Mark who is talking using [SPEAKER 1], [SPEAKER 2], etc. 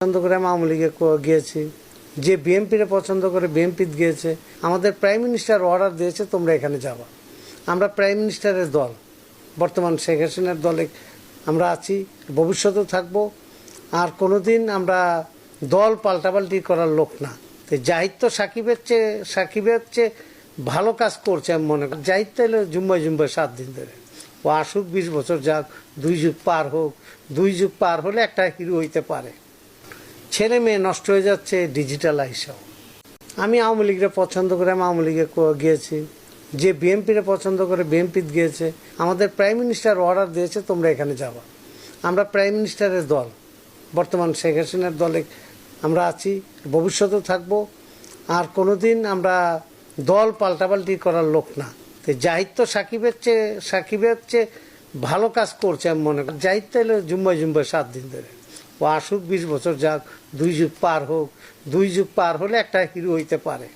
[SPEAKER 1] পছন্দ করে আমি আওয়ামী লীগে গিয়েছি, যে বিএনপিরে পছন্দ করে বিএনপি গিয়েছে। আমাদের প্রাইম মিনিস্টার অর্ডার দিয়েছে তোমরা এখানে যাবা। আমরা প্রাইম মিনিস্টারের দল, বর্তমান শেখ হাসিনার দলে আমরা আছি, ভবিষ্যতেও থাকবো। আর কোনোদিন আমরা দল পাল্টাপাল্টি করার লোক না। তো জাহিদ তো সাকিবের চেয়ে ভালো কাজ করছে আমি মনে করি। জাহিদ তো এলো জুম্বাই 7 দিন ধরে। ও আসুক 20 বছর যাক, 2 যুগ পার হোক। 2 যুগ পার হলে একটা হিরো হইতে পারে। ছেলে মেয়ে নষ্ট হয়ে যাচ্ছে ডিজিটাল আইসাও। আমি আওয়ামী লীগরে পছন্দ করে আমি আওয়ামী লীগে গিয়েছি, যে বিএনপিরে পছন্দ করে বিএনপি গিয়েছে। আমাদের প্রাইম মিনিস্টার অর্ডার দিয়েছে তোমরা এখানে যাবা। আমরা প্রাইম মিনিস্টারের দল, বর্তমান শেখ হাসিনার দলে আমরা আছি, ভবিষ্যতেও থাকবো। আর কোনোদিন আমরা দল পাল্টাপাল্টি করার লোক না। তো জাহিদ তো সাকিবের চেয়ে ভালো কাজ করছে আমি মনে করি। জাহিদ তো এলো জুম্বাই 7 দিন ধরে। ও আসুক 20 বছর যাক, 2 যুগ পার হোক। 2 যুগ পার হলে একটা হিরো হইতে পারে।